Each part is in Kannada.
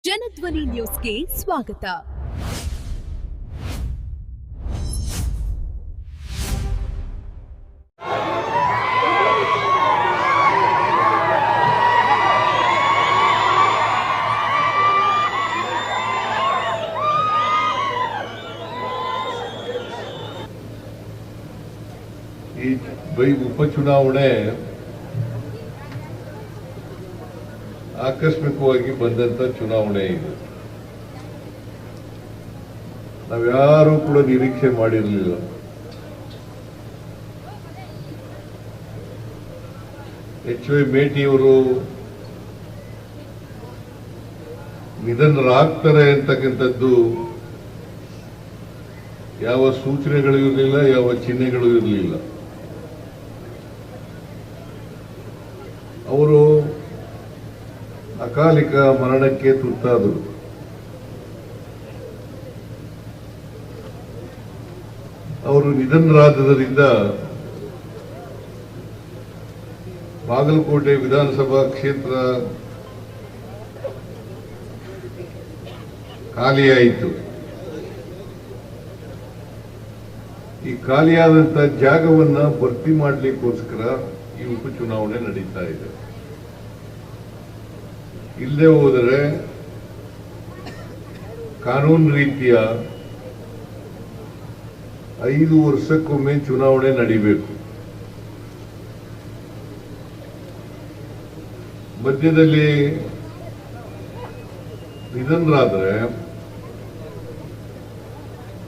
ಜನಧ್ವನಿ ನ್ಯೂಸ್ಗೆ ಸ್ವಾಗತ. ಈ ಉಪಚುನಾವಣೆ ಆಕಸ್ಮಿಕವಾಗಿ ಬಂದಂತ ಚುನಾವಣೆ ಇದು. ನಾವ್ಯಾರೂ ಕೂಡ ನಿರೀಕ್ಷೆ ಮಾಡಿರಲಿಲ್ಲ. ಎಚ್.ವೈ. ಮೇಟಿಯವರು ನಿಧನರಾಗ್ತಾರೆ ಅಂತಕ್ಕಂಥದ್ದು ಯಾವ ಸೂಚನೆಗಳು ಇರಲಿಲ್ಲ, ಯಾವ ಚಿಹ್ನೆಗಳು ಇರಲಿಲ್ಲ. ಅವರು ಅಕಾಲಿಕ ಮರಣಕ್ಕೆ ತುತ್ತಾದರು. ಅವರು ನಿಧನರಾದರಿಂದ ಬಾಗಲಕೋಟೆ ವಿಧಾನಸಭಾ ಕ್ಷೇತ್ರ ಖಾಲಿಯಾಯಿತು. ಈ ಖಾಲಿಯಾದಂತ ಜಾಗವನ್ನ ಭರ್ತಿ ಮಾಡಲಿಕ್ಕೋಸ್ಕರ ಈ ಉಪಚುನಾವಣೆ ನಡೀತಾ ಇದೆ. ಇಲ್ಲದೆ ಹೋದರೆ ಕಾನೂನು ರೀತಿಯ 5 ವರ್ಷಕ್ಕೊಮ್ಮೆ ಚುನಾವಣೆ ನಡೀಬೇಕು. ಮಧ್ಯದಲ್ಲಿ ನಿಧನರಾದರೆ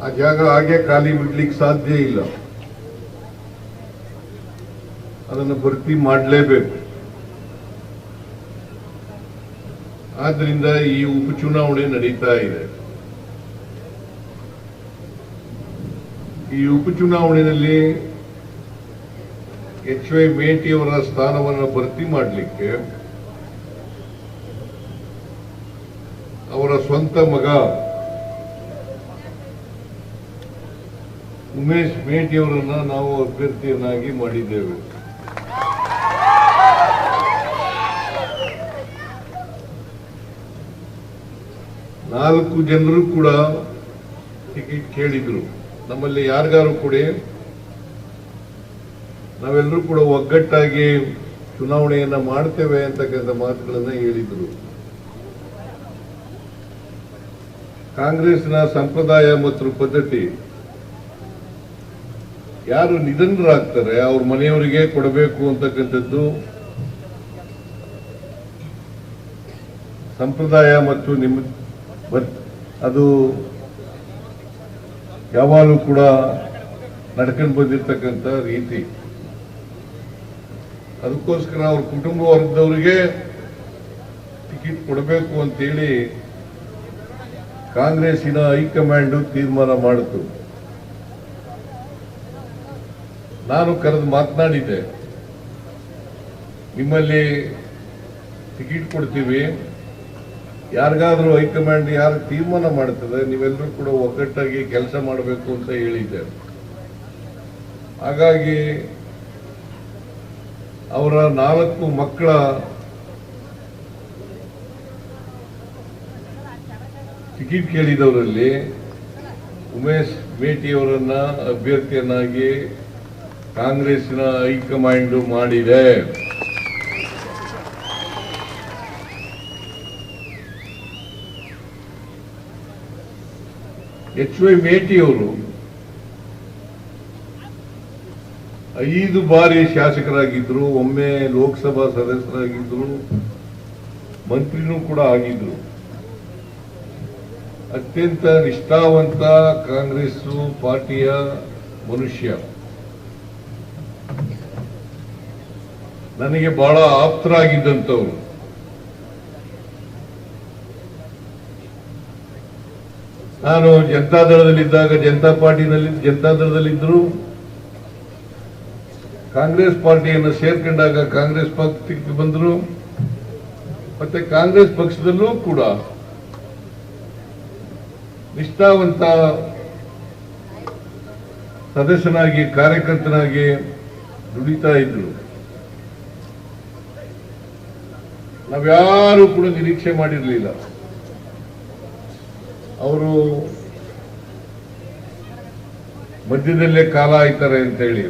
ಆ ಜಾಗ ಹಾಗೆ ಖಾಲಿ ಬಿಡ್ಲಿಕ್ಕೆ ಸಾಧ್ಯ ಇಲ್ಲ. ಅದನ್ನು ಭರ್ತಿ ಮಾಡಲೇಬೇಕು. ಆದ್ರಿಂದ ಈ ಉಪಚುನಾವಣೆ ನಡೀತಾ ಇದೆ. ಈ ಉಪಚುನಾವಣೆಯಲ್ಲಿ ಎಚ್.ವೈ. ಮೇಟಿಯವರ ಸ್ಥಾನವನ್ನು ಭರ್ತಿ ಮಾಡಲಿಕ್ಕೆ ಅವರ ಸ್ವಂತ ಮಗ ಉಮೇಶ್ ಮೇಟಿಯವರನ್ನ ನಾವು ಅಭ್ಯರ್ಥಿಯನ್ನಾಗಿ ಮಾಡಿದ್ದೇವೆ. ನಾಲ್ಕು ಜನರು ಕೂಡ ಟಿಕೆಟ್ ಕೇಳಿದ್ರು. ನಮ್ಮಲ್ಲಿ ಯಾರಿಗಾರು ಕೂಡ ನಾವೆಲ್ಲರೂ ಕೂಡ ಒಗ್ಗಟ್ಟಾಗಿ ಚುನಾವಣೆಯನ್ನ ಮಾಡ್ತೇವೆ ಅಂತಕ್ಕಂಥ ಮಾತುಗಳನ್ನ ಹೇಳಿದ್ರು. ಕಾಂಗ್ರೆಸ್ನ ಸಂಪ್ರದಾಯ ಮತ್ತು ಪದ್ಧತಿ, ಯಾರು ನಿಧನರಾಗ್ತಾರೆ ಅವ್ರ ಮನೆಯವರಿಗೆ ಕೊಡಬೇಕು ಅಂತಕ್ಕಂಥದ್ದು ಸಂಪ್ರದಾಯ ಮತ್ತು ಅದು ಯಾವಾಗಲೂ ಕೂಡ ನಡ್ಕೊಂಡು ಬಂದಿರತಕ್ಕಂಥ ರೀತಿ. ಅದಕ್ಕೋಸ್ಕರ ಅವ್ರ ಕುಟುಂಬ ವರ್ಗದವರಿಗೆ ಟಿಕೆಟ್ ಕೊಡಬೇಕು ಅಂತೇಳಿ ಕಾಂಗ್ರೆಸ್ಸಿನ ಹೈಕಮಾಂಡ್ ತೀರ್ಮಾನ ಮಾಡಿತು. ನಾನು ಕರೆದು ಮಾತನಾಡಿದ್ದೆ, ನಿಮ್ಮಲ್ಲಿ ಟಿಕೆಟ್ ಕೊಡ್ತೀವಿ, ಯಾರಿಗಾದ್ರೂ ಹೈಕಮಾಂಡ್ ಯಾರು ತೀರ್ಮಾನ ಮಾಡ್ತದೆ ನೀವೆಲ್ಲರೂ ಕೂಡ ಒಗ್ಗಟ್ಟಾಗಿ ಕೆಲಸ ಮಾಡಬೇಕು ಅಂತ ಹೇಳಿದ್ದೆ. ಹಾಗಾಗಿ ಅವರ 4 ಮಕ್ಕಳ ಟಿಕೆಟ್ ಕೇಳಿದವರಲ್ಲಿ ಉಮೇಶ್ ಮೇಟಿಯವರನ್ನ ಅಭ್ಯರ್ಥಿಯನ್ನಾಗಿ ಕಾಂಗ್ರೆಸ್ಸಿನ ಹೈಕಮಾಂಡ್ ಮಾಡಿದೆ. ಎಚ್.ವೈ. ಮೇಟಿಯವರು 5 ಬಾರಿ ಶಾಸಕರಾಗಿದ್ರು, ಒಮ್ಮೆ ಲೋಕಸಭಾ ಸದಸ್ಯರಾಗಿದ್ರು, ಮಂತ್ರಿನೂ ಕೂಡ ಆಗಿದ್ರು. ಅತ್ಯಂತ ನಿಷ್ಠಾವಂತ ಕಾಂಗ್ರೆಸ್ ಪಾರ್ಟಿಯ ಮನುಷ್ಯ. ನನಗೆ ಬಹಳ ಆಪ್ತರಾಗಿದ್ದಂಥವ್ರು. ನಾನು ಜನತಾದಳದಲ್ಲಿದ್ದಾಗ ಜನತಾದಳದಲ್ಲಿದ್ದರು, ಕಾಂಗ್ರೆಸ್ ಪಾರ್ಟಿಯನ್ನು ಸೇರ್ಕೊಂಡಾಗ ಕಾಂಗ್ರೆಸ್ ಪಕ್ಷಕ್ಕೆ ಬಂದರು, ಮತ್ತೆ ಕಾಂಗ್ರೆಸ್ ಪಕ್ಷದಲ್ಲೂ ಕೂಡ ನಿಷ್ಠಾವಂತ ಸದಸ್ಯನಾಗಿ ಕಾರ್ಯಕರ್ತನಾಗಿ ದುಡಿತಾ ಇದ್ರು. ನಾವ್ಯಾರು ಕೂಡ ನಿರೀಕ್ಷೆ ಮಾಡಿರಲಿಲ್ಲ. ಅವರು ಮಧ್ಯದಲ್ಲೇ ಕಾಲ ಆಯ್ತಾರೆ ಅಂತೇಳಿ,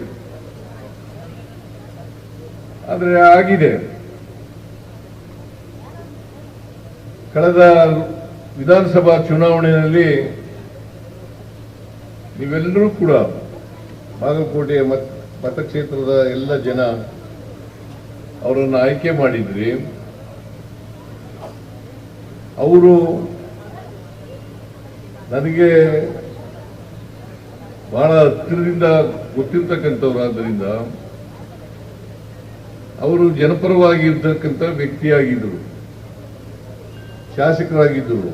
ಆದರೆ ಆಗಿದೆ. ಕಳೆದ ವಿಧಾನಸಭಾ ಚುನಾವಣೆಯಲ್ಲಿ ನೀವೆಲ್ಲರೂ ಕೂಡ ಬಾಗಲಕೋಟೆಯ ಮತಕ್ಷೇತ್ರದ ಎಲ್ಲ ಜನ ಅವರನ್ನು ಆಯ್ಕೆ ಮಾಡಿದ್ರಿ. ಅವರು ನನಗೆ ಬಹಳ ಹತ್ತಿರದಿಂದ ಗೊತ್ತಿರ್ತಕ್ಕಂಥವ್ರಾದ್ದರಿಂದ ಅವರು ಜನಪರವಾಗಿ ಇರ್ತಕ್ಕಂಥ ವ್ಯಕ್ತಿಯಾಗಿದ್ದರು, ಶಾಸಕರಾಗಿದ್ದರು.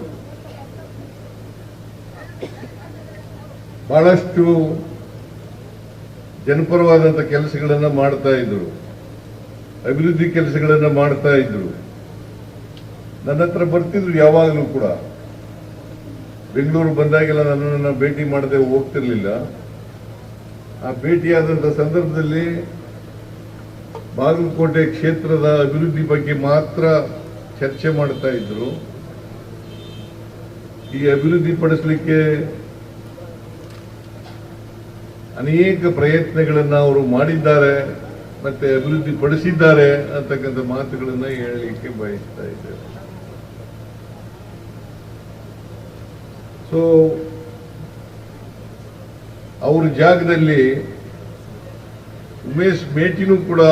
ಬಹಳಷ್ಟು ಜನಪರವಾದಂಥ ಕೆಲಸಗಳನ್ನು ಮಾಡ್ತಾ ಇದ್ರು, ಅಭಿವೃದ್ಧಿ ಕೆಲಸಗಳನ್ನು ಮಾಡ್ತಾ ಇದ್ರು. ನನ್ನ ಹತ್ರ ಬರ್ತಿದ್ರು ಯಾವಾಗಲೂ ಕೂಡ. ಬೆಂಗಳೂರು ಬಂದಾಗೆಲ್ಲ ನನ್ನನ್ನು ಭೇಟಿ ಮಾಡದೆ ಹೋಗ್ತಿರ್ಲಿಲ್ಲ. ಆ ಭೇಟಿಯಾದಂಥ ಸಂದರ್ಭದಲ್ಲಿ ಬಾಗಲಕೋಟೆ ಕ್ಷೇತ್ರದ ಅಭಿವೃದ್ಧಿ ಬಗ್ಗೆ ಮಾತ್ರ ಚರ್ಚೆ ಮಾಡ್ತಾ ಇದ್ರು. ಈ ಅಭಿವೃದ್ಧಿ ಪಡಿಸಲಿಕ್ಕೆ ಅನೇಕ ಪ್ರಯತ್ನಗಳನ್ನು ಅವರು ಮಾಡಿದ್ದಾರೆ, ಮತ್ತೆ ಅಭಿವೃದ್ಧಿ ಪಡಿಸಿದ್ದಾರೆ ಅಂತಕ್ಕಂಥ ಮಾತುಗಳನ್ನ ಹೇಳಲಿಕ್ಕೆ ಬಯಸ್ತಾ ಇದ್ದೇವೆ. ಸೊ ಅವ್ರ ಜಾಗದಲ್ಲಿ ಉಮೇಶ್ ಮೇಟಿನೂ ಕೂಡ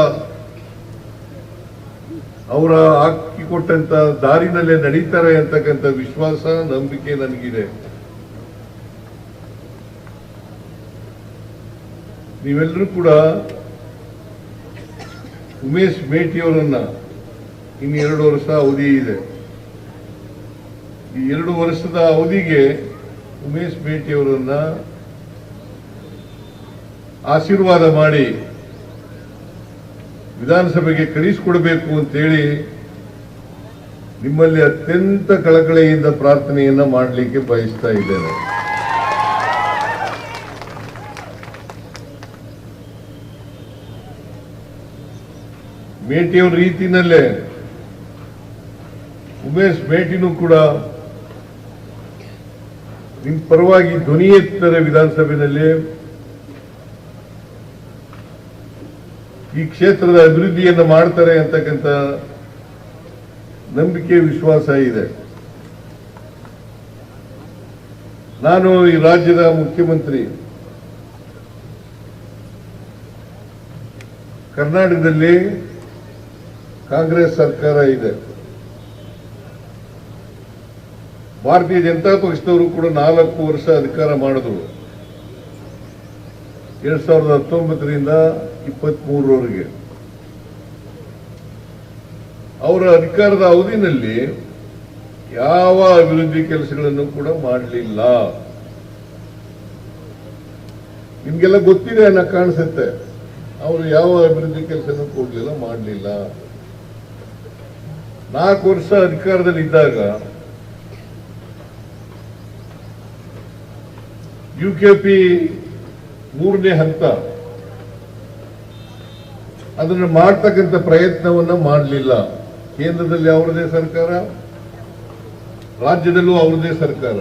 ಅವರ ಹಾಕಿಕೊಟ್ಟಂತ ದಾರಿನಲ್ಲೇ ನಡೀತಾರೆ ಅಂತಕ್ಕಂಥ ವಿಶ್ವಾಸ, ನಂಬಿಕೆ ನನಗಿದೆ. ನೀವೆಲ್ಲರೂ ಕೂಡ ಉಮೇಶ್ ಮೇಟಿಯವರನ್ನ ಇನ್ನು 2 ವರ್ಷ ಅವಧಿ ಇದೆ. ಈ 2 ವರ್ಷದ ಅವಧಿಗೆ ಉಮೇಶ್ ಮೇಟಿಯವರನ್ನ ಆಶೀರ್ವಾದ ಮಾಡಿ ವಿಧಾನಸಭೆಗೆ ಕಳಿಸಿಕೊಡಬೇಕು ಅಂತೇಳಿ ನಿಮ್ಮಲ್ಲಿ ಅತ್ಯಂತ ಕಳಕಳಿಯಿಂದ ಪ್ರಾರ್ಥನೆಯನ್ನ ಮಾಡಲಿಕ್ಕೆ ಬಯಸ್ತಾ ಇದ್ದೇನೆ. ಮೇಟಿಯವರ ರೀತಿಯಲ್ಲೇ ಉಮೇಶ್ ಮೇಟಿನೂ ಕೂಡ ನಿಮ್ಮ ಪರವಾಗಿ ಧ್ವನಿ ಎತ್ತಾರೆ ವಿಧಾನಸಭೆಯಲ್ಲಿ. ಈ ಕ್ಷೇತ್ರದ ಅಭಿವೃದ್ಧಿಯನ್ನು ಮಾಡ್ತಾರೆ ಅಂತಕ್ಕಂಥ ನಂಬಿಕೆ, ವಿಶ್ವಾಸ ಇದೆ. ನಾನು ಈ ರಾಜ್ಯದ ಮುಖ್ಯಮಂತ್ರಿ, ಕರ್ನಾಟಕದಲ್ಲಿ ಕಾಂಗ್ರೆಸ್ ಸರ್ಕಾರ ಇದೆ. ಭಾರತೀಯ ಜನತಾ ಪಕ್ಷದವರು ಕೂಡ 4 ವರ್ಷ ಅಧಿಕಾರ ಮಾಡಿದ್ರು, 2019ರಿಂದ 23ರವರೆಗೆ. ಅವರ ಅಧಿಕಾರದ ಅವಧಿನಲ್ಲಿ ಯಾವ ಅಭಿವೃದ್ಧಿ ಕೆಲಸಗಳನ್ನು ಕೂಡ ಮಾಡಲಿಲ್ಲ. ನಿಮ್ಗೆಲ್ಲ ಗೊತ್ತಿದೆ ಅನ್ನೋ ಕಾಣಿಸುತ್ತೆ. ಅವರು ಯಾವ ಅಭಿವೃದ್ಧಿ ಕೆಲಸನೂ ಕೊಡ್ಲಿಲ್ಲ, ಮಾಡಲಿಲ್ಲ. 4 ವರ್ಷ ಅಧಿಕಾರದಲ್ಲಿ ಇದ್ದಾಗ ಯುಕೆಪಿ 3ನೇ ಹಂತ ಅದನ್ನು ಮಾಡ್ತಕ್ಕಂಥ ಪ್ರಯತ್ನವನ್ನ ಮಾಡಲಿಲ್ಲ. ಕೇಂದ್ರದಲ್ಲಿ ಅವರದೇ ಸರ್ಕಾರ, ರಾಜ್ಯದಲ್ಲೂ ಅವರದೇ ಸರ್ಕಾರ,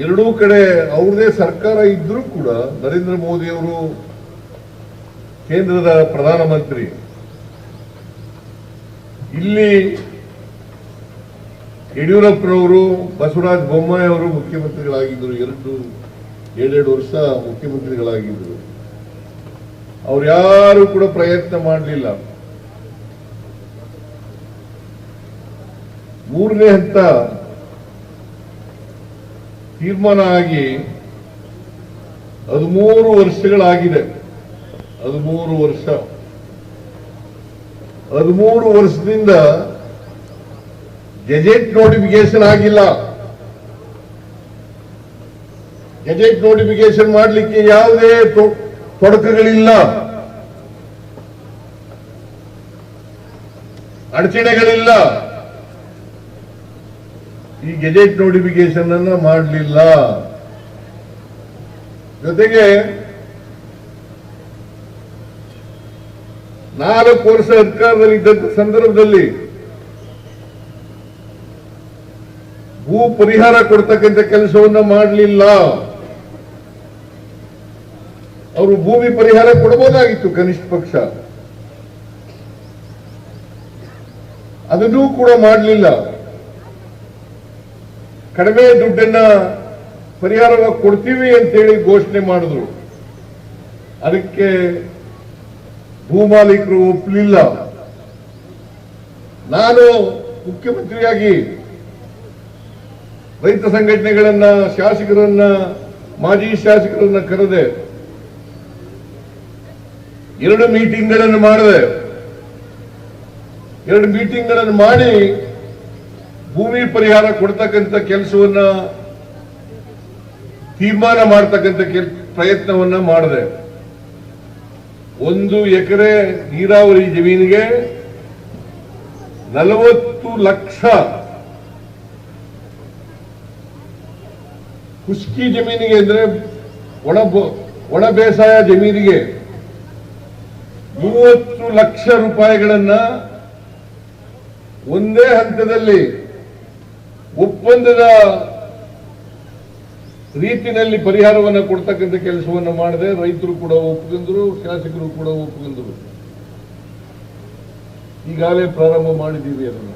ಎರಡೂ ಕಡೆ ಅವ್ರದೇ ಸರ್ಕಾರ ಇದ್ರೂ ಕೂಡ ನರೇಂದ್ರ ಮೋದಿ ಅವರು ಕೇಂದ್ರದ ಪ್ರಧಾನಮಂತ್ರಿ, ಇಲ್ಲಿ ಯಡಿಯೂರಪ್ಪನವರು, ಬಸವರಾಜ ಬೊಮ್ಮಾಯಿ ಅವರು ಮುಖ್ಯಮಂತ್ರಿಗಳಾಗಿದ್ದರು. 2 ವರ್ಷ ಮುಖ್ಯಮಂತ್ರಿಗಳಾಗಿದ್ದರು. ಅವ್ರು ಯಾರು ಕೂಡ ಪ್ರಯತ್ನ ಮಾಡಲಿಲ್ಲ. 3ನೇ ಹಂತ ತೀರ್ಮಾನ ಆಗಿ 13 ವರ್ಷಗಳಾಗಿದೆ. 13 ವರ್ಷ 13 ವರ್ಷದಿಂದ ಗೆಜೆಟ್ ನೋಟಿಫಿಕೇಶನ್ ಆಗಿಲ್ಲ. ಗೆಜೆಟ್ ನೋಟಿಫಿಕೇಶನ್ ಮಾಡಲಿಕ್ಕೆ ಯಾವುದೇ ತೊಡಕುಗಳಿಲ್ಲ, ಅಡಚಣೆಗಳಿಲ್ಲ. ಈ ಗೆಜೆಟ್ ನೋಟಿಫಿಕೇಶನ್ ಅನ್ನ ಮಾಡಲಿಲ್ಲ. ಜೊತೆಗೆ 4 ವರ್ಷ ಅಧಿಕಾರದಲ್ಲಿ ಇದ್ದಂತ ಸಂದರ್ಭದಲ್ಲಿ ಭೂ ಪರಿಹಾರ ಕೊಡ್ತಕ್ಕಂಥ ಕೆಲಸವನ್ನ ಮಾಡಲಿಲ್ಲ. ಅವರು ಭೂಮಿ ಪರಿಹಾರ ಕೊಡಬಹುದಾಗಿತ್ತು ಕನಿಷ್ಠ ಪಕ್ಷ, ಅದನ್ನೂ ಕೂಡ ಮಾಡಲಿಲ್ಲ. ಕಡಿಮೆ ದುಡ್ಡನ್ನ ಪರಿಹಾರವಾಗಿ ಕೊಡ್ತೀವಿ ಅಂತೇಳಿ ಘೋಷಣೆ ಮಾಡಿದ್ರು. ಅದಕ್ಕೆ ಭೂಮಾಲೀಕರು ಒಪ್ಪಲಿಲ್ಲ. ನಾನು ಮುಖ್ಯಮಂತ್ರಿಯಾಗಿ ರೈತ ಸಂಘಟನೆಗಳನ್ನ, ಶಾಸಕರನ್ನ, ಮಾಜಿ ಶಾಸಕರನ್ನ ಕರೆದೆ, 2 ಮೀಟಿಂಗ್ಗಳನ್ನು ಮಾಡಿದೆ. 2 ಮೀಟಿಂಗ್ಗಳನ್ನು ಮಾಡಿ ಭೂಮಿ ಪರಿಹಾರ ಕೊಡ್ತಕ್ಕಂಥ ಕೆಲಸವನ್ನ ತೀರ್ಮಾನ ಮಾಡತಕ್ಕಂಥ ಪ್ರಯತ್ನವನ್ನ ಮಾಡಿದೆ. 1 ಎಕರೆ ನೀರಾವರಿ ಜಮೀನಿಗೆ 40 ಲಕ್ಷ, ಖುಷ್ಕಿ ಜಮೀನಿಗೆ ಅಂದ್ರೆ ಒಣ ಬೇಸಾಯ ಜಮೀನಿಗೆ 30 ಲಕ್ಷ ರೂಪಾಯಿಗಳನ್ನ ಒಂದೇ ಹಂತದಲ್ಲಿ ಒಪ್ಪಂದದ ರೀತಿಯಲ್ಲಿ ಪರಿಹಾರವನ್ನು ಕೊಡ್ತಕ್ಕಂಥ ಕೆಲಸವನ್ನು ಮಾಡಿದೆ. ರೈತರು ಕೂಡ ಒಪ್ಪಿಕೊಂಡ್ರು, ಶಾಸಕರು ಕೂಡ ಒಪ್ಪಿಕೊಂಡ್ರು. ಈಗಾಗಲೇ ಪ್ರಾರಂಭ ಮಾಡಿದ್ದೀವಿ ಅದನ್ನು.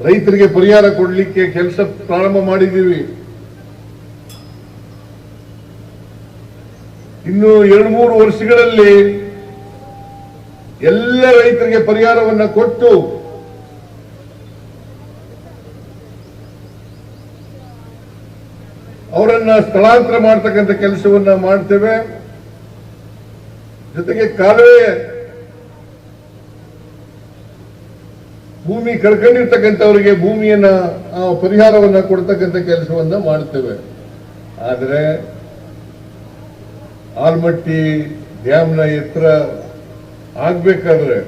ರೈತರಿಗೆ ಪರಿಹಾರ ಕೊಡಲಿಕ್ಕೆ ಕೆಲಸ ಪ್ರಾರಂಭ ಮಾಡಿದ್ದೀವಿ. ಇನ್ನು 2-3 ವರ್ಷಗಳಲ್ಲಿ ಎಲ್ಲ ರೈತರಿಗೆ ಪರಿಹಾರವನ್ನು ಕೊಟ್ಟು ಅವರನ್ನ ಸ್ಥಳಾಂತರ ಮಾಡತಕ್ಕಂಥ ಕೆಲಸವನ್ನ ಮಾಡ್ತೇವೆ. ಜೊತೆಗೆ ಕಾಲುವೆ ಭೂಮಿ ಕಳ್ಕೊಂಡಿರ್ತಕ್ಕಂಥವರಿಗೆ ಭೂಮಿಯನ್ನ ಪರಿಹಾರವನ್ನ ಕೊಡ್ತಕ್ಕಂಥ ಕೆಲಸವನ್ನ ಮಾಡ್ತೇವೆ. ಆದರೆ ಆಲ್ಮಟ್ಟಿ ಡ್ಯಾಮ್ನ ಎತ್ತರ ಆಗ್ಬೇಕಾದ್ರೆ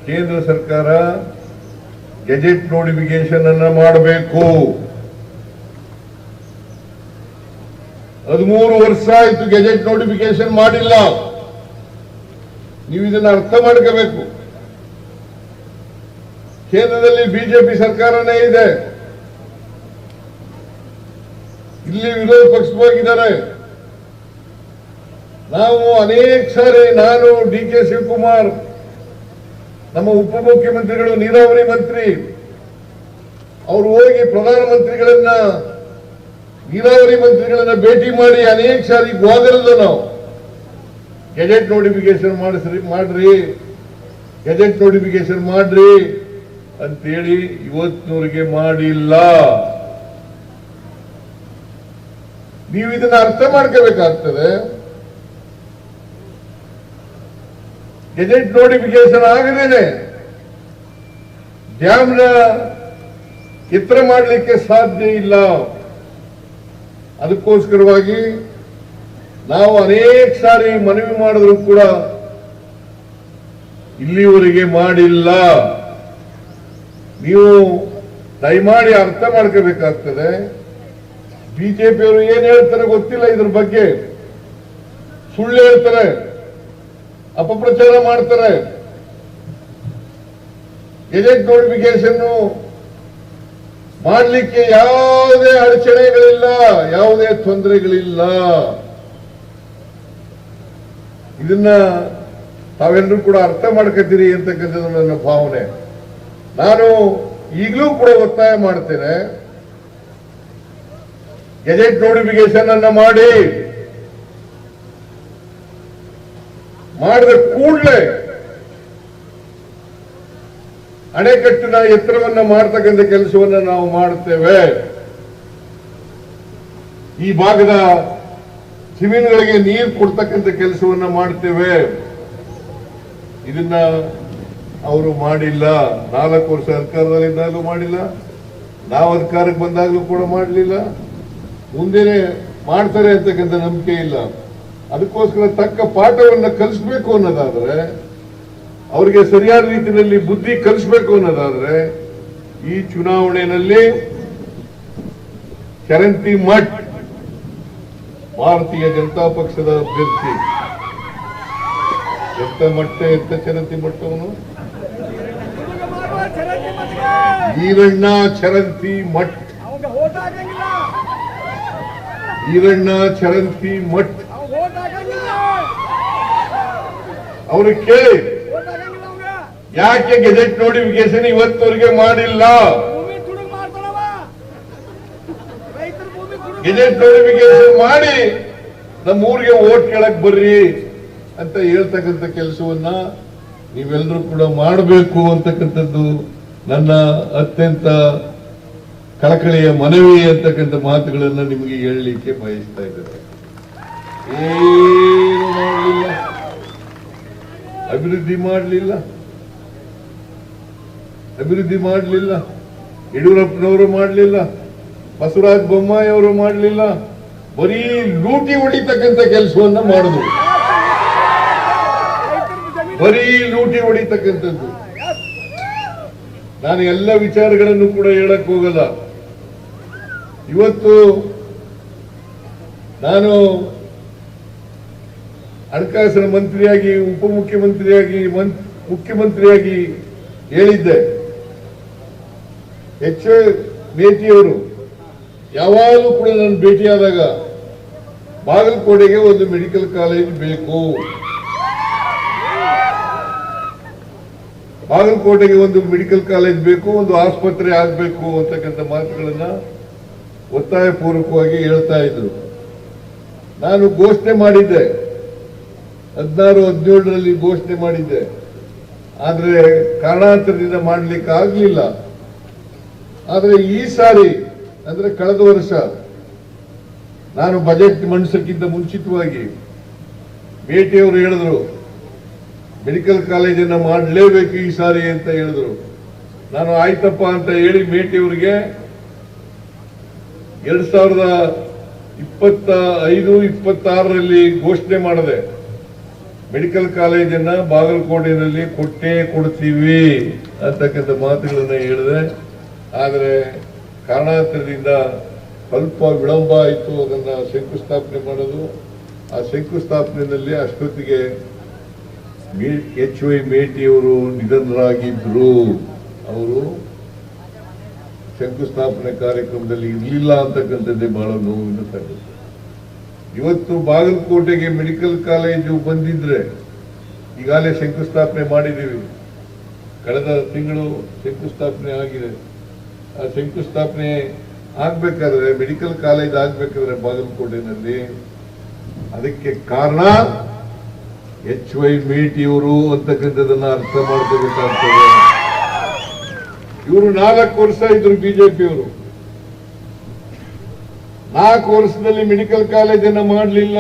ಕೇಂದ್ರ ಸರ್ಕಾರ ಗೆಜೆಟ್ ನೋಟಿಫಿಕೇಶನ್ ಅನ್ನ ಮಾಡಬೇಕು. 13 ವರ್ಷ ಆಯ್ತು ಗೆಜೆಟ್ ನೋಟಿಫಿಕೇಶನ್ ಮಾಡಿಲ್ಲ. ನೀವು ಇದನ್ನ ಅರ್ಥ ಮಾಡ್ಕೋಬೇಕು. ಕೇಂದ್ರದಲ್ಲಿ ಬಿಜೆಪಿ ಸರ್ಕಾರನೇ ಇದೆ, ಇಲ್ಲಿ ವಿರೋಧ ಪಕ್ಷವಾಗಿದ್ದಾರೆ. ನಾವು ಅನೇಕ ಸಾರಿ, ನಾನು ಡಿ.ಕೆ. ಶಿವಕುಮಾರ್, ನಮ್ಮ ಉಪಮುಖ್ಯಮಂತ್ರಿಗಳು, ನೀರಾವರಿ ಮಂತ್ರಿ, ಅವರು ಹೋಗಿ ಪ್ರಧಾನಮಂತ್ರಿಗಳನ್ನ, ನೀರಾವರಿ ಮಂತ್ರಿಗಳನ್ನ ಭೇಟಿ ಮಾಡಿ ಅನೇಕ ಸಾರಿ ಗೋಗರದು ನಾವು ಗೆಜೆಟ್ ನೋಟಿಫಿಕೇಶನ್ ಮಾಡ್ರಿ, ಗೆಜೆಟ್ ನೋಟಿಫಿಕೇಶನ್ ಮಾಡ್ರಿ ಅಂತೇಳಿ ಇವತ್ತಿನವರೆಗೆ ಮಾಡಿಲ್ಲ. ನೀವು ಇದನ್ನ ಅರ್ಥ ಮಾಡ್ಕೋಬೇಕಾಗ್ತದೆ. ಗೆಜೆಟ್ ನೋಟಿಫಿಕೇಶನ್ ಆಗದೇನೆ ಡ್ಯಾಮ್ನ ಎತ್ತರ ಮಾಡಲಿಕ್ಕೆ ಸಾಧ್ಯ ಇಲ್ಲ. ಅದಕ್ಕೋಸ್ಕರವಾಗಿ ನಾವು ಅನೇಕ ಸಾರಿ ಮನವಿ ಮಾಡಿದ್ರು ಕೂಡ ಇಲ್ಲಿವರೆಗೆ ಮಾಡಿಲ್ಲ. ನೀವು ದಯಮಾಡಿ ಅರ್ಥ ಮಾಡ್ಕೋಬೇಕಾಗ್ತದೆ. ಬಿಜೆಪಿಯವರು ಏನ್ ಹೇಳ್ತಾರೆ ಗೊತ್ತಿಲ್ಲ, ಇದ್ರ ಬಗ್ಗೆ ಸುಳ್ಳು ಹೇಳ್ತಾರೆ, ಅಪಪ್ರಚಾರ ಮಾಡ್ತಾರೆ. ಗೆಜೆಟ್ ನೋಟಿಫಿಕೇಶನ್ ಮಾಡಲಿಕ್ಕೆ ಯಾವುದೇ ಅಡಚಣೆಗಳಿಲ್ಲ, ಯಾವುದೇ ತೊಂದರೆಗಳಿಲ್ಲ. ಇದನ್ನ ತಾವೆಲ್ಲರೂ ಕೂಡ ಅರ್ಥ ಮಾಡ್ಕೊತೀರಿ ಅಂತಕ್ಕಂಥದ್ದು ನನ್ನ ಭಾವನೆ. ನಾನು ಈಗಲೂ ಕೂಡ ಒತ್ತಾಯ ಮಾಡ್ತೇನೆ, ಗೆಜೆಟ್ ನೋಟಿಫಿಕೇಶನ್ ಅನ್ನ ಮಾಡಿದ ಕೂಡಲೇ ಅಣೆಕಟ್ಟಿನ ಎತ್ತರವನ್ನ ಮಾಡತಕ್ಕಂಥ ಕೆಲಸವನ್ನ ನಾವು ಮಾಡುತ್ತೇವೆ. ಈ ಭಾಗದ ಜಮೀನುಗಳಿಗೆ ನೀರು ಕೊಡ್ತಕ್ಕಂಥ ಕೆಲಸವನ್ನ ಮಾಡ್ತೇವೆ. ಇದನ್ನ ಅವರು ಮಾಡಿಲ್ಲ. 4 ವರ್ಷ ಸರ್ಕಾರದಲ್ಲಿದ್ದಾಗಲೂ ಮಾಡಿಲ್ಲ, ನಾವು ಅಧಿಕಾರಕ್ಕೆ ಬಂದಾಗಲೂ ಕೂಡ ಮಾಡಲಿಲ್ಲ, ಮುಂದೆನೆ ಮಾಡ್ತಾರೆ ಅಂತಕ್ಕಂಥ ನಂಬಿಕೆ ಇಲ್ಲ. ಅದಕ್ಕೋಸ್ಕರ ತಕ್ಕ ಪಾಠವನ್ನು ಕಲಿಸಬೇಕು ಅನ್ನೋದಾದ್ರೆ, ಅವರಿಗೆ ಸರಿಯಾದ ರೀತಿಯಲ್ಲಿ ಬುದ್ಧಿ ಕಲಿಸಬೇಕು ಅನ್ನೋದಾದ್ರೆ, ಈ ಚುನಾವಣೆಯಲ್ಲಿ ಚರಂತಿ ಮಠ್ ಭಾರತೀಯ ಜನತಾ ಪಕ್ಷದ ಅಭ್ಯರ್ಥಿ. ಎಂತ ಚರಂತಿ ಮಠ ಅವನು ಈರಣ್ಣ ಚರಂತಿ ಮಠ್ ಈರಣ್ಣ ಚರಂತಿ ಮಠ್ ಅವ್ರಿಗೆ ಕೇಳಿ ಯಾಕೆ ಗೆಜೆಟ್ ನೋಟಿಫಿಕೇಶನ್ ಇವತ್ತವರೆಗೆ ಮಾಡಿಲ್ಲ? ಗೆಜೆಟ್ ನೋಟಿಫಿಕೇಶನ್ ಮಾಡಿ ನಮ್ಮೂರಿಗೆ ವೋಟ್ ಕೇಳಕ್ ಬರ್ರಿ ಅಂತ ಹೇಳ್ತಕ್ಕಂಥ ಕೆಲಸವನ್ನ ನೀವೆಲ್ಲರೂ ಕೂಡ ಮಾಡಬೇಕು ಅಂತಕ್ಕಂಥದ್ದು ನನ್ನ ಅತ್ಯಂತ ಕಳಕಳಿಯ ಮನವಿ ಅಂತಕ್ಕಂಥ ಮಾತುಗಳನ್ನ ನಿಮಗೆ ಹೇಳಲಿಕ್ಕೆ ಬಯಸ್ತಾ ಇದ್ದಾರೆ. ಏನು ಮಾಡಲಿಲ್ಲ, ಅಭಿವೃದ್ಧಿ ಮಾಡಲಿಲ್ಲ, ಯಡಿಯೂರಪ್ಪನವರು ಮಾಡಲಿಲ್ಲ, ಬಸವರಾಜ ಬೊಮ್ಮಾಯಿ ಅವರು ಮಾಡಲಿಲ್ಲ, ಬರೀ ಲೂಟಿ ಹೊಡಿತಕ್ಕಂಥ ಕೆಲಸವನ್ನ ಮಾಡಿದ್ರು, ಬರೀ ಲೂಟಿ ಹೊಡಿತಕ್ಕಂಥದ್ದು. ನಾನು ಎಲ್ಲ ವಿಚಾರಗಳನ್ನು ಕೂಡ ಹೇಳಕ್ ಹೋಗಲ್ಲ. ಇವತ್ತು ನಾನು ಹಣಕಾಸಿನ ಮಂತ್ರಿಯಾಗಿ, ಉಪಮುಖ್ಯಮಂತ್ರಿಯಾಗಿ, ಮುಖ್ಯಮಂತ್ರಿಯಾಗಿ ಹೇಳಿದ್ದೆ. ಎಚ್ ಮೇಟಿಯವರು ಯಾವಾಗಲೂ ಕೂಡ ನಾನು ಭೇಟಿಯಾದಾಗ ಬಾಗಲಕೋಟೆಗೆ ಒಂದು ಮೆಡಿಕಲ್ ಕಾಲೇಜ್ ಬೇಕು, ಬಾಗಲಕೋಟೆಗೆ ಒಂದು ಮೆಡಿಕಲ್ ಕಾಲೇಜ್ ಬೇಕು, ಒಂದು ಆಸ್ಪತ್ರೆ ಆಗಬೇಕು ಅಂತಕ್ಕಂಥ ಮಾತುಗಳನ್ನ ಒತ್ತಾಯ ಪೂರ್ವಕವಾಗಿ ಹೇಳ್ತಾ ಇದ್ರು. ನಾನು ಘೋಷಣೆ ಮಾಡಿದ್ದೆ, 16-17ರಲ್ಲಿ ಘೋಷಣೆ ಮಾಡಿದ್ದೆ. ಆದ್ರೆ ಕಾರಣಾಂತರದಿಂದ ಮಾಡಲಿಕ್ಕೆ ಆಗಲಿಲ್ಲ. ಆದ್ರೆ ಈ ಸಾರಿ ಅಂದ್ರೆ ಕಳೆದ ವರ್ಷ ನಾನು ಬಜೆಟ್ ಮಂಡಿಸಕ್ಕಿಂತ ಮುಂಚಿತವಾಗಿ ಮೇಟಿಯವರು ಹೇಳಿದ್ರು ಮೆಡಿಕಲ್ ಕಾಲೇಜನ್ನ ಮಾಡಲೇಬೇಕು ಈ ಸಾರಿ ಅಂತ ಹೇಳಿದ್ರು. ನಾನು ಆಯ್ತಪ್ಪ ಅಂತ ಹೇಳಿ ಮೇಟಿಯವರಿಗೆ 2025-26ರಲ್ಲಿ ಘೋಷಣೆ ಮಾಡಿದೆ. ಮೆಡಿಕಲ್ ಕಾಲೇಜನ್ನ ಬಾಗಲಕೋಟೆಯಲ್ಲಿ ಕೊಟ್ಟೇ ಕೊಡ್ತೀವಿ ಅಂತಕ್ಕಂಥ ಮಾತುಗಳನ್ನ ಹೇಳಿದೆ. ಆದರೆ ಕಾರಣಾಂತರದಿಂದ ಸ್ವಲ್ಪ ವಿಳಂಬ ಆಯಿತು ಅದನ್ನ ಶಂಕುಸ್ಥಾಪನೆ ಮಾಡೋದು. ಆ ಶಂಕುಸ್ಥಾಪನೆಯಲ್ಲಿ ಅಷ್ಟೊತ್ತಿಗೆ ಎಚ್ ವೈ ಮೇಟಿಯವರು ನಿಧನರಾಗಿದ್ರು. ಅವರು ಶಂಕುಸ್ಥಾಪನೆ ಕಾರ್ಯಕ್ರಮದಲ್ಲಿ ಇರಲಿಲ್ಲ ಅಂತಕ್ಕಂಥದ್ದೇ ಬಹಳ ನೋವಿನ ಸಂಗತಿ. ಇವತ್ತು ಬಾಗಲಕೋಟೆಗೆ ಮೆಡಿಕಲ್ ಕಾಲೇಜು ಬಂದಿದ್ರೆ ಈಗಾಗಲೇ ಶಂಕುಸ್ಥಾಪನೆ ಮಾಡಿದ್ದೀವಿ. ಕಳೆದ ತಿಂಗಳು ಶಂಕುಸ್ಥಾಪನೆ ಆಗಿದೆ. ಆ ಶಂಕುಸ್ಥಾಪನೆ ಆಗ್ಬೇಕಾದ್ರೆ, ಮೆಡಿಕಲ್ ಕಾಲೇಜ್ ಆಗ್ಬೇಕಾದ್ರೆ ಬಾಗಲಕೋಟೆನಲ್ಲಿ ಅದಕ್ಕೆ ಕಾರಣ ಎಚ್ ವೈ ಮೇಟಿಯವರು ಅಂತಕ್ಕಂಥದನ್ನ ಅರ್ಥ ಮಾಡ್ಕೋಬೇಕಾಗ್ತದೆ. ಇವರು 4 ವರ್ಷ ಇದ್ರು ಬಿಜೆಪಿಯವರು. 4 ವರ್ಷದಲ್ಲಿ ಮೆಡಿಕಲ್ ಕಾಲೇಜನ್ನು ಮಾಡಲಿಲ್ಲ.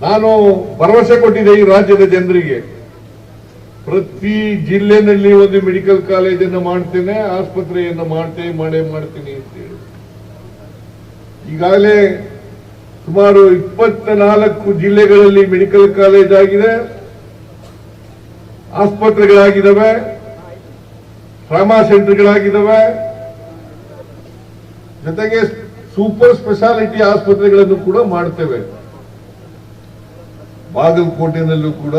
ನಾನು ಭರವಸೆ ಕೊಟ್ಟಿದ್ದೆ ಈ ರಾಜ್ಯದ ಜನರಿಗೆ, ಪ್ರತಿ ಜಿಲ್ಲೆನಲ್ಲಿ ಒಂದು ಮೆಡಿಕಲ್ ಕಾಲೇಜನ್ನು ಮಾಡ್ತೇನೆ, ಆಸ್ಪತ್ರೆಯನ್ನು ಮಾಡೇ ಮಾಡ್ತೀನಿ ಅಂತೇಳಿ. ಈಗಾಗಲೇ ಸುಮಾರು 24 ಜಿಲ್ಲೆಗಳಲ್ಲಿ ಮೆಡಿಕಲ್ ಕಾಲೇಜ್ ಆಗಿದೆ, ಆಸ್ಪತ್ರೆಗಳಾಗಿದ್ದಾವೆ, ಟ್ರಾಮಾ ಸೆಂಟರ್ಗಳಾಗಿದ್ದಾವೆ, ಜೊತೆಗೆ ಸೂಪರ್ ಸ್ಪೆಷಾಲಿಟಿ ಆಸ್ಪತ್ರೆಗಳನ್ನು ಕೂಡ ಮಾಡ್ತೇವೆ. ಬಾಗಲಕೋಟೆನಲ್ಲೂ ಕೂಡ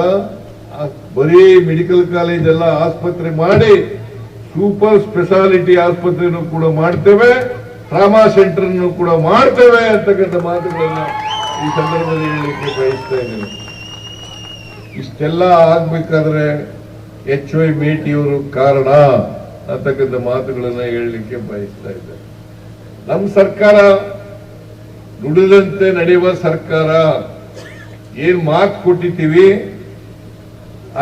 ಬರೀ ಮೆಡಿಕಲ್ ಕಾಲೇಜ್ ಎಲ್ಲ ಆಸ್ಪತ್ರೆ ಮಾಡಿ ಸೂಪರ್ ಸ್ಪೆಷಾಲಿಟಿ ಆಸ್ಪತ್ರೆಯನ್ನು ಕೂಡ ಮಾಡ್ತೇವೆ, ಟ್ರಾಮಾ ಸೆಂಟರ್ ಕೂಡ ಮಾಡ್ತೇವೆ ಅಂತಕ್ಕಂಥ ಮಾತುಗಳನ್ನ ಈ ಸಂದರ್ಭದಲ್ಲಿ ಹೇಳಲಿಕ್ಕೆ ಬಯಸ್ತಾ ಇದ್ದೇನೆ. ಇಷ್ಟೆಲ್ಲ ಆಗ್ಬೇಕಾದ್ರೆ ಎಚ್ ವೈ ಮೇಟಿಯವರು ಕಾರಣ ಅಂತಕ್ಕಂಥ ಮಾತುಗಳನ್ನ ಹೇಳಲಿಕ್ಕೆ ಬಯಸ್ತಾ ಇದ್ದಾರೆ. ನಮ್ಮ ಸರ್ಕಾರ ನುಡಿದಂತೆ ನಡೆಯುವ ಸರ್ಕಾರ. ಏನ್ ಮಾತು ಕೊಟ್ಟಿದ್ದೀವಿ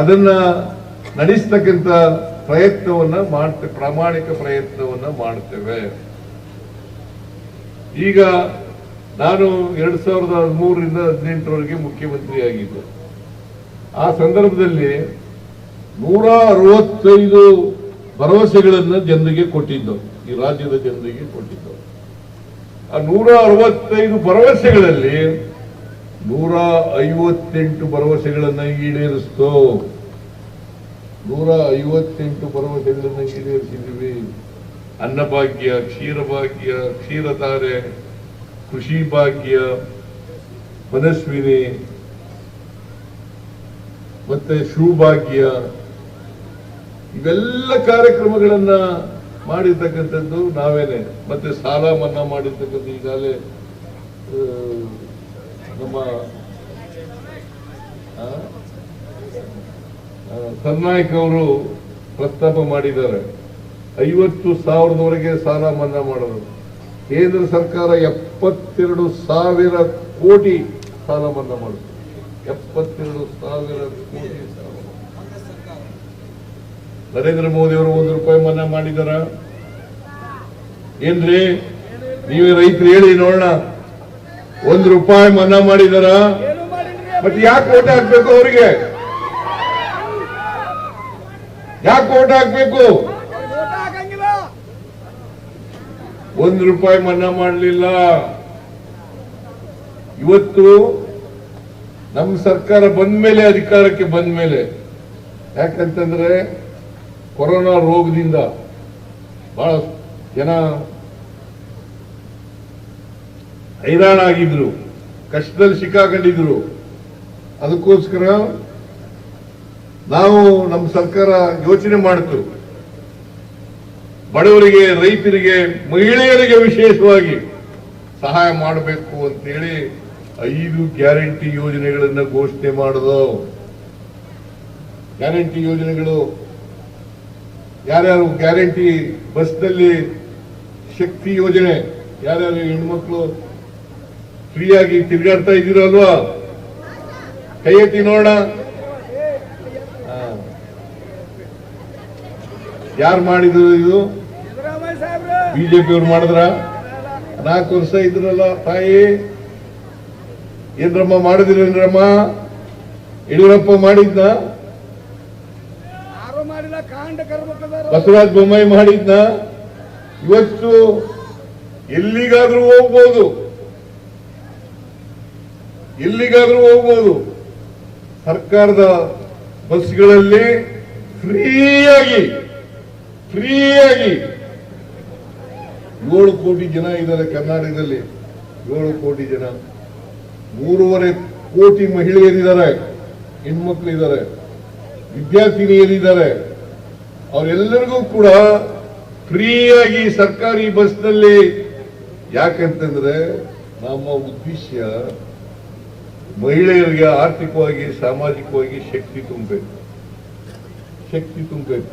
ಅದನ್ನ ನಡೆಸ್ತಕ್ಕಂಥ ಪ್ರಯತ್ನವನ್ನ ಮಾಡ್ತೇವೆ, ಪ್ರಾಮಾಣಿಕ ಪ್ರಯತ್ನವನ್ನ ಮಾಡ್ತೇವೆ. ಈಗ ನಾನು 2013ರಿಂದ 2018ರವರೆಗೆ ಮುಖ್ಯಮಂತ್ರಿ ಆಗಿದ್ದೆ. ಆ ಸಂದರ್ಭದಲ್ಲಿ 165 ಭರವಸೆಗಳನ್ನ ಜನರಿಗೆ ಕೊಟ್ಟಿದ್ದು, ಈ ರಾಜ್ಯದ ಜನರಿಗೆ ಕೊಟ್ಟಿದ್ದು. ಆ 165 ಭರವಸೆಗಳಲ್ಲಿ 158 ಭರವಸೆಗಳನ್ನ ಈಡೇರಿಸ್ತು. 158 ಭರವಸೆಗಳನ್ನ ಈಡೇರಿಸಿದ್ದೀವಿ. ಅನ್ನಭಾಗ್ಯ, ಕ್ಷೀರಭಾಗ್ಯ, ಕ್ಷೀರಧಾರೆ, ಕೃಷಿ ಭಾಗ್ಯ, ಮನಸ್ವಿನಿ, ಮತ್ತೆ ಶಿವಭಾಗ್ಯ, ಇವೆಲ್ಲ ಕಾರ್ಯಕ್ರಮಗಳನ್ನ ಮಾಡಿರ್ತಕ್ಕಂಥದ್ದು ನಾವೇನೆ. ಮತ್ತೆ ಸಾಲ ಮನ್ನಾ ಮಾಡಿರ್ತಕ್ಕಂಥ ಈಗಾಗಲೇ ನಮ್ಮ ಸರ್ನಾಯಕ್ ಅವರು ಪ್ರಸ್ತಾಪ ಮಾಡಿದ್ದಾರೆ. 50,000ವರೆಗೆ ಸಾಲ ಮನ್ನಾ ಮಾಡೋದು. ಕೇಂದ್ರ ಸರ್ಕಾರ 72,000 ಕೋಟಿ ಸಾಲ ಮನ್ನಾ ಮಾಡುತ್ತೆ. 72,000 ಕೋಟಿ ಸಾಲ. ನರೇಂದ್ರ ಮೋದಿ ಅವರು 1 ರೂಪಾಯಿ ಮನ್ನಾ ಮಾಡಿದಾರ ಏನ್ರಿ? ನೀವೇ ರೈತರು ಹೇಳಿ ನೋಡೋಣ. 1 ರೂಪಾಯಿ ಮನ್ನಾ ಮಾಡಿದಾರ? ಮತ್ತೆ ಯಾಕೆ ಓಟ್ ಹಾಕ್ಬೇಕು ಅವರಿಗೆ? ಯಾಕೆ ಓಟ್ ಹಾಕ್ಬೇಕು? 1 ರೂಪಾಯಿ ಮನ್ನಾ ಮಾಡಲಿಲ್ಲ. ಇವತ್ತು ನಮ್ಮ ಸರ್ಕಾರ ಬಂದ ಮೇಲೆ, ಅಧಿಕಾರಕ್ಕೆ ಬಂದ ಮೇಲೆ, ಯಾಕಂತಂದ್ರೆ ಕೊರೋನಾ ರೋಗದಿಂದ ಬಹಳ ಜನ ಹೈರಾಣಾಗಿದ್ರು, ಕಷ್ಟದಲ್ಲಿ ಸಿಕ್ಕಾಕೊಂಡಿದ್ರು. ಅದಕ್ಕೋಸ್ಕರ ನಾವು ನಮ್ಮ ಸರ್ಕಾರ ಯೋಚನೆ ಮಾಡಿತು, ಬಡವರಿಗೆ, ರೈತರಿಗೆ, ಮಹಿಳೆಯರಿಗೆ ವಿಶೇಷವಾಗಿ ಸಹಾಯ ಮಾಡಬೇಕು ಅಂತೇಳಿ 5 ಗ್ಯಾರಂಟಿ ಯೋಜನೆಗಳನ್ನ ಘೋಷಣೆ ಮಾಡೋದು. ಗ್ಯಾರಂಟಿ ಯೋಜನೆಗಳು ಯಾರ್ಯಾರು? ಗ್ಯಾರಂಟಿ ಬಸ್ನಲ್ಲಿ ಶಕ್ತಿ ಯೋಜನೆ, ಯಾರ್ಯಾರು ಹೆಣ್ಮಕ್ಳು ಫ್ರೀಯಾಗಿ ತಿರುಗಾಡ್ತಾ ಇದ್ದೀರಲ್ವಾ? ಕೈ ಎತ್ತಿ ನೋಡೋಣ. ಯಾರು ಮಾಡಿದ್ರು ಇದು? ಬಿಜೆಪಿ ಅವ್ರು ಮಾಡಿದ್ರ? 4 ವರ್ಷ ಇದ್ರಲ್ಲ ತಾಯಿ. ಏನ್ರಮ್ಮ ಮಾಡಿದ್ರೇನ್ರಮ್ಮ? ಯಡಿಯೂರಪ್ಪ ಮಾಡಿದ್ನ? ಬಸವರಾಜ ಬೊಮ್ಮಾಯಿ ಮಾಡಿದ್ನ? ಇವತ್ತು ಎಲ್ಲಿಗಾದ್ರೂ ಹೋಗ್ಬೋದು, ಎಲ್ಲಿಗಾದ್ರೂ ಹೋಗ್ಬೋದು. ಸರ್ಕಾರದ ಬಸ್ಗಳಲ್ಲಿ ಫ್ರೀಯಾಗಿ 7 ಕೋಟಿ ಜನ ಇದ್ದಾರೆ ಕರ್ನಾಟಕದಲ್ಲಿ. 7 ಕೋಟಿ ಜನ, 3.5 ಕೋಟಿ ಮಹಿಳೆಯರಿದ್ದಾರೆ, ಹೆಣ್ಮಕ್ಳು ಇದ್ದಾರೆ, ವಿದ್ಯಾರ್ಥಿನಿಯರಿದ್ದಾರೆ. ಅವರೆಲ್ಲರಿಗೂ ಕೂಡ ಫ್ರೀಯಾಗಿ ಸರ್ಕಾರಿ ಬಸ್ನಲ್ಲಿ. ಯಾಕಂತಂದ್ರೆ ನಮ್ಮ ಉದ್ದೇಶ ಮಹಿಳೆಯರಿಗೆ ಆರ್ಥಿಕವಾಗಿ, ಸಾಮಾಜಿಕವಾಗಿ ಶಕ್ತಿ ತುಂಬಬೇಕು.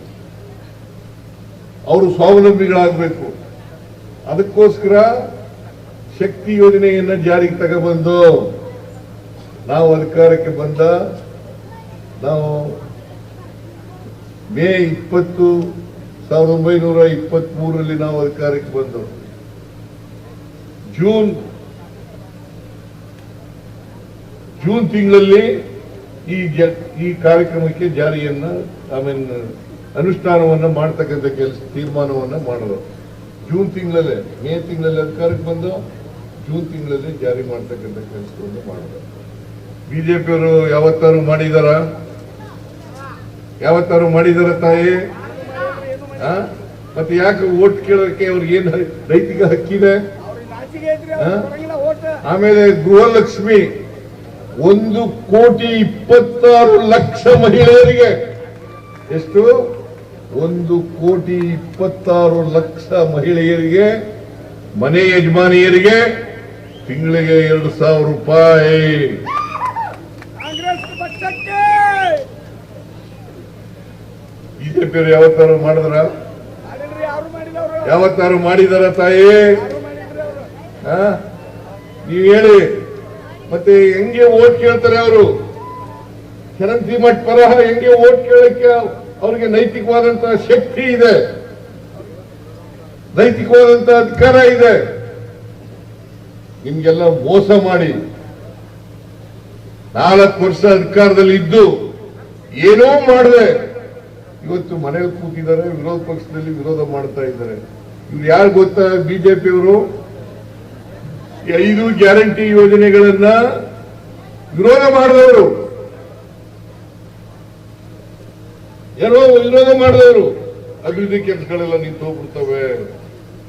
ಅವರು ಸ್ವಾವಲಂಬಿಗಳಾಗಬೇಕು. ಅದಕ್ಕೋಸ್ಕರ ಶಕ್ತಿ ಯೋಜನೆಯನ್ನ ಜಾರಿಗೆ ತಗೊಬಂದು ನಾವು ಅಧಿಕಾರಕ್ಕೆ ಬಂದ ನಾವು ಮೇ 20, 1923ರಲ್ಲಿ ನಾವು ಅಧಿಕಾರಕ್ಕೆ ಬಂದು ಜೂನ್ ತಿಂಗಳಲ್ಲಿ ಈ ಕಾರ್ಯಕ್ರಮಕ್ಕೆ ಜಾರಿಯನ್ನ ಅನುಷ್ಠಾನವನ್ನ ಮಾಡ್ತಕ್ಕಂಥ ತೀರ್ಮಾನವನ್ನ ಮಾಡೋದು. ಜೂನ್ ತಿಂಗಳಲ್ಲೇ, ಮೇ ತಿಂಗಳಲ್ಲಿ ಅಧಿಕಾರಕ್ಕೆ ಬಂದು ಜೂನ್ ತಿಂಗಳಲ್ಲಿ ಜಾರಿ ಮಾಡ್ತಕ್ಕಂಥ ಕೆಲಸವನ್ನು ಮಾಡೋದು. ಬಿಜೆಪಿಯವರು ಯಾವತ್ತಾರು ಮಾಡಿದಾರ ತಾಯಿ? ಮತ್ತೆ ಯಾಕೆ ಓಟ್ ಕೇಳೋಕೆ ಅವ್ರಿಗೆ ಏನ್ ನೈತಿಕ ಹಕ್ಕಿದೆ? ಆಮೇಲೆ ಗೃಹಲಕ್ಷ್ಮಿ 1,26,00,000 ಮಹಿಳೆಯರಿಗೆ. ಎಷ್ಟು? 1,26,00,000 ಮಹಿಳೆಯರಿಗೆ, ಮನೆ ಯಜಮಾನಿಯರಿಗೆ ತಿಂಗಳಿಗೆ 2,000 ರೂಪಾಯಿ. ಬಿಜೆಪಿಯವರು ಯಾವತ್ತಾರು ಮಾಡಿದಾರ ತಾಯಿ? ನೀವು ಹೇಳಿ. ಮತ್ತೆ ಹೆಂಗೆ ಓಟ್ ಕೇಳ್ತಾರೆ ಅವರು? ಚರಂತಿ ಮಠ್ ಪರ ಹೆಂಗೆ ಓಟ್ ಕೇಳಕ್ಕೆ ಅವ್ರಿಗೆ ನೈತಿಕವಾದಂತಹ ಶಕ್ತಿ ಇದೆ, ನೈತಿಕವಾದಂತಹ ಅಧಿಕಾರ ಇದೆ. ನಿಮ್ಗೆಲ್ಲ ಮೋಸ ಮಾಡಿ 4 ವರ್ಷ ಅಧಿಕಾರದಲ್ಲಿ ಇದ್ದು ಏನೋ ಮಾಡದೆ ಇವತ್ತು ಮನೇಲಿ ಕೂತಿದ್ದಾರೆ, ವಿರೋಧ ಪಕ್ಷದಲ್ಲಿ ವಿರೋಧ ಮಾಡ್ತಾ ಇದ್ದಾರೆ. ಇವ್ರು ಯಾರು ಗೊತ್ತಾ? ಬಿಜೆಪಿಯವರು 5 ಗ್ಯಾರಂಟಿ ಯೋಜನೆಗಳನ್ನ ವಿರೋಧ ಮಾಡಿದವರು, ವಿರೋಧ ಮಾಡಿದವರು. ಅಭಿವೃದ್ಧಿ ಕೆಲಸಗಳೆಲ್ಲ ನಿಂತು ಹೋಗ್ಬಿಡ್ತವೆ.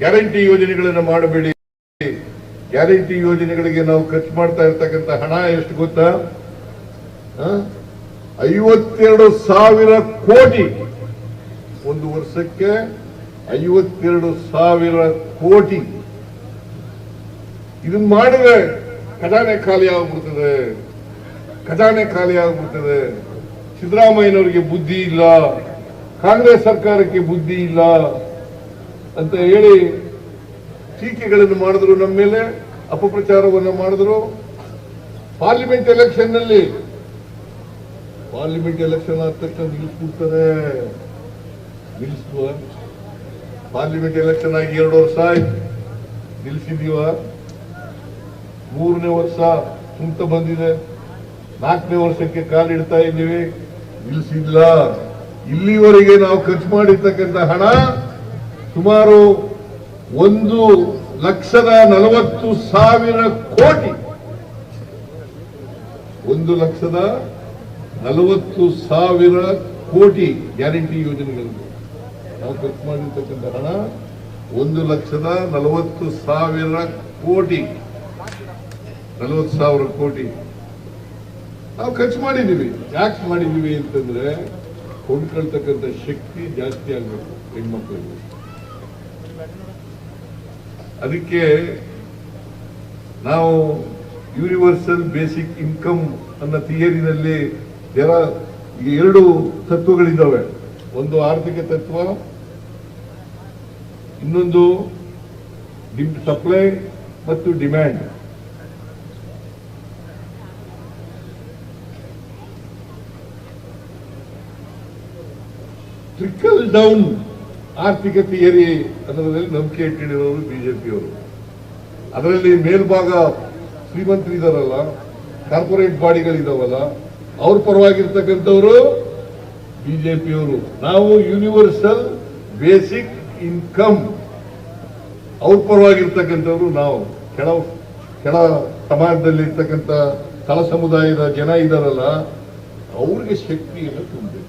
ಗ್ಯಾರಂಟಿ ಯೋಜನೆಗಳನ್ನ ಮಾಡಬೇಡಿ. ಗ್ಯಾರಂಟಿ ಯೋಜನೆಗಳಿಗೆ ನಾವು ಖರ್ಚು ಮಾಡ್ತಾ ಇರ್ತಕ್ಕಂಥ ಹಣ ಎಷ್ಟು ಗೊತ್ತಾ? 52,000 ಕೋಟಿ ಒಂದು ವರ್ಷಕ್ಕೆ 52,000 ಕೋಟಿ. ಇದನ್ನ ಮಾಡಿದ್ರೆ ಖಜಾನೆ ಖಾಲಿ ಆಗ್ಬಿಡ್ತದೆ, ಖಜಾನೆ ಖಾಲಿ ಆಗ್ಬಿಡ್ತದೆ. ಸಿದ್ದರಾಮಯ್ಯನವರಿಗೆ ಬುದ್ಧಿ ಇಲ್ಲ, ಕಾಂಗ್ರೆಸ್ ಸರ್ಕಾರಕ್ಕೆ ಬುದ್ಧಿ ಇಲ್ಲ ಅಂತ ಹೇಳಿ ಟೀಕೆಗಳನ್ನು ಮಾಡಿದ್ರು, ನಮ್ಮ ಮೇಲೆ ಅಪಪ್ರಚಾರವನ್ನು ಮಾಡಿದ್ರು. ಪಾರ್ಲಿಮೆಂಟ್ ಎಲೆಕ್ಷನ್ ನಲ್ಲಿ ಪಾರ್ಲಿಮೆಂಟ್ ಎಲೆಕ್ಷನ್ ಆದ ತಕ್ಷಣ ನಿಲ್ಲಿಸ್ಬಿಡ್ತಾರೆ. ನಿಲ್ಲಿಸುವ ಪಾರ್ಲಿಮೆಂಟ್ ಎಲೆಕ್ಷನ್ ಆಗಿ 2 ವರ್ಷ ಆಯ್ತು, ನಿಲ್ಲಿಸಿದೀವ. 3ನೇ ವರ್ಷ ಕುಂತ ಬಂದಿದೆ, 4ನೇ ವರ್ಷಕ್ಕೆ ಕಾಲಿಡ್ತಾ ಇದ್ದೀವಿ, ನಿಲ್ಲಿಸಿಲ್ಲ. ಇಲ್ಲಿವರೆಗೆ ನಾವು ಖರ್ಚು ಮಾಡಿರ್ತಕ್ಕಂಥ ಹಣ ಸುಮಾರು 1,40,000 ಕೋಟಿ. 1,40,000 ಕೋಟಿ ಗ್ಯಾರಂಟಿ ಯೋಜನೆಗಳಿಗೆ ನಾವು ಖರ್ಚು ಮಾಡಿರ್ತಕ್ಕಂಥ ಹಣ 1,40,000 ಕೋಟಿ, 40,000 ಕೋಟಿ ನಾವು ಖರ್ಚು ಮಾಡಿದ್ದೀವಿ. ಯಾಕೆ ಮಾಡಿದ್ದೀವಿ ಅಂತಂದ್ರೆ ಕೊಂಡ್ಕೊಳ್ತಕ್ಕಂಥ ಶಕ್ತಿ ಜಾಸ್ತಿ ಆಗಬೇಕು ಹೆಣ್ಮಕ್ಳಿಗೆ. ಅದಕ್ಕೆ ನಾವು ಯೂನಿವರ್ಸಲ್ ಬೇಸಿಕ್ ಇನ್ಕಮ್ ಅನ್ನೋ ಥಿಯರಿನಲ್ಲಿ 2 ತತ್ವಗಳಿದ್ದಾವೆ. ಒಂದು ಆರ್ಥಿಕ ತತ್ವ, ಇನ್ನೊಂದು ಸಪ್ಲೈ ಮತ್ತು ಡಿಮ್ಯಾಂಡ್. ಟ್ರಿಕಲ್ ಡೌನ್ ಆರ್ಥಿಕ ಥಿಯರಿ ಅನ್ನೋದ್ರಲ್ಲಿ ನಂಬಿಕೆ ಇಟ್ಟಿರೋರು ಬಿಜೆಪಿಯವರು. ಅದರಲ್ಲಿ ಮೇಲ್ಭಾಗ ಶ್ರೀಮಂತರಿದಾರಲ್ಲ, ಕಾರ್ಪೊರೇಟ್ ಬಾಡಿಗಳಿದಾವಲ್ಲ, ಅವ್ರ ಪರವಾಗಿರ್ತಕ್ಕಂಥವ್ರು ಬಿಜೆಪಿಯವರು. ನಾವು ಯೂನಿವರ್ಸಲ್ ಬೇಸಿಕ್ ಇನ್ಕಮ್ ಅವ್ರ ಪರವಾಗಿರ್ತಕ್ಕಂಥವ್ರು. ನಾವು ಕೆಳ ಸಮಾಜದಲ್ಲಿ ಇರ್ತಕ್ಕಂಥ ತಳ ಸಮುದಾಯದ ಜನ ಇದಾರಲ್ಲ, ಅವ್ರಿಗೆ ಶಕ್ತಿಯನ್ನು ತುಂಬಬೇಕು.